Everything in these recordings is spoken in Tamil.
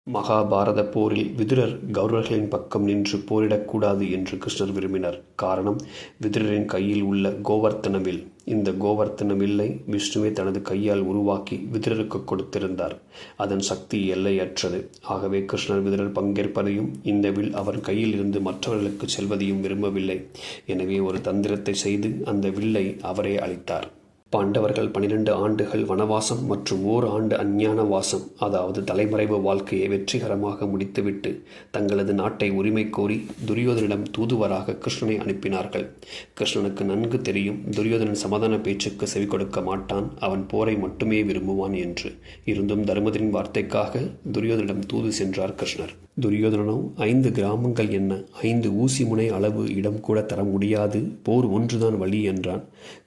மகாபாரத போரில் விதுரர் கௌரவர்களின் பக்கம் நின்று போரிடக்கூடாது என்று கிருஷ்ணர் விரும்பினார். காரணம், விதுரரின் கையில் உள்ள கோவர்த்தன வில். இந்த கோவர்த்தன வில்லை விஷ்ணுவே தனது கையால் உருவாக்கி விதுரருக்கு கொடுத்திருந்தார். அதன் சக்தி எல்லையற்றது. ஆகவே கிருஷ்ணர் விதுரர் பங்கேற்பதையும் இந்த வில் அவர் கையில் இருந்து மற்றவர்களுக்கு செல்வதையும் விரும்பவில்லை. எனவே ஒரு தந்திரத்தை செய்து அந்த வில்லை அவரே அளித்தார். பாண்டவர்கள் 12 ஆண்டுகள் வனவாசம் மற்றும் 1 ஆண்டு அஞ்ஞான வாசம், அதாவது தலைமறைவு வாழ்க்கையை வெற்றிகரமாக முடித்துவிட்டு தங்களது நாட்டை உரிமை கோரி துரியோதனிடம் தூதுவராக கிருஷ்ணனை அனுப்பினார்கள். கிருஷ்ணனுக்கு நன்கு தெரியும் துரியோதனன் சமாதான பேச்சுக்கு செவி கொடுக்க மாட்டான், அவன் போரை மட்டுமே விரும்புவான் என்று. இருந்தும் தர்மத்தின் வார்த்தைக்காக துரியோதனிடம் தூது சென்றார் கிருஷ்ணர். துரியோதனனோ 5 கிராமங்கள் என்ன, 5 ஊசி முனை அளவு இடம் கூட தர முடியாது, போர் ஒன்றுதான் வழி என்றான்.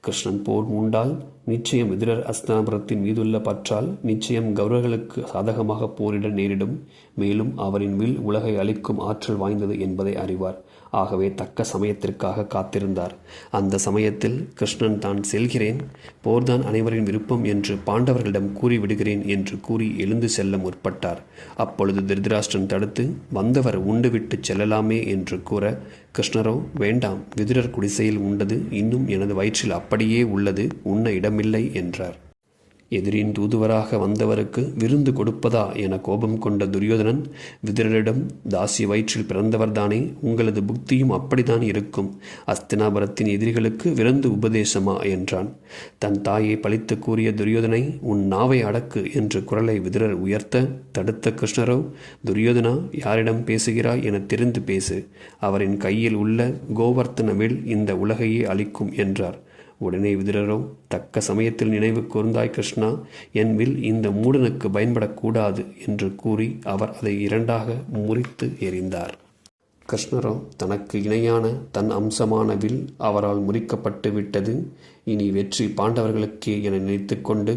கிருஷ்ணன், போர் உண்டால் நிச்சயம் விதுரர் அஸ்தினாபுரத்தின் மீதுள்ள பற்றால் நிச்சயம் கௌரவர்களுக்கு சாதகமாக போரிட நேரிடும். மேலும் அவரின் வில் உலகை அழிக்கும் ஆற்றல் வாய்ந்தது என்பதை அறிவார். ஆகவே தக்க சமயத்திற்காக காத்திருந்தார். அந்த சமயத்தில் கிருஷ்ணன், தான் செல்கிறேன், போர்தான் அனைவரின் விருப்பம் என்று பாண்டவர்களிடம் கூறிவிடுகிறேன் என்று கூறி எழுந்து செல்ல முற்பட்டார். அப்பொழுது திருதராஷ்டிரன் தடுத்து, வந்தவர் உண்டுவிட்டு செல்லலாமே என்று கூற, கிருஷ்ணரோ, வேண்டாம், விதுரர் குடிசையில் உண்டது இன்னும் எனது வயிற்றில் அப்படியே உள்ளது, உண்ண இடமில்லை என்றார். எதிரின் தூதுவராக வந்தவருக்கு விருந்து கொடுப்பதா என கோபம் கொண்ட துரியோதனன், விதுரரிடம், தாசி வயிற்றில் பிறந்தவர்தானே, உங்களது புக்தியும் அப்படித்தான் இருக்கும், அஸ்தினாபுரத்தின் எதிரிகளுக்கு விருந்து உபதேசமா என்றான். தன் தாயை பழித்து கூறிய துரியோதனை, உன் நாவை அடக்கு என்று குரலை விதுரர் உயர்த்த தடுத்த கிருஷ்ணரோ, துரியோதனா, யாரிடம் பேசுகிறாய் என தெரிந்து பேசு, அவரின் கையில் உள்ள கோவர்த்தன வில் இந்த உலகையே அழிக்கும் என்றார். உடனே விதுரரோ, தக்க சமயத்தில் நினைவு கூர்ந்தாய் கிருஷ்ணா, என் வில் இந்த மூடனுக்கு பயன்படக்கூடாது என்று கூறி அவர் அதை 2ஆக முறித்து எறிந்தார். கிருஷ்ணரோ, தனக்கு இணையான தன் அம்சமான வில் அவரால் முறிக்கப்பட்டு விட்டது, இனி வெற்றி பாண்டவர்களுக்கே என நினைத்து கொண்டு,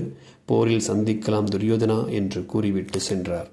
போரில் சந்திக்கலாம் துரியோதனா என்று கூறிவிட்டு சென்றார்.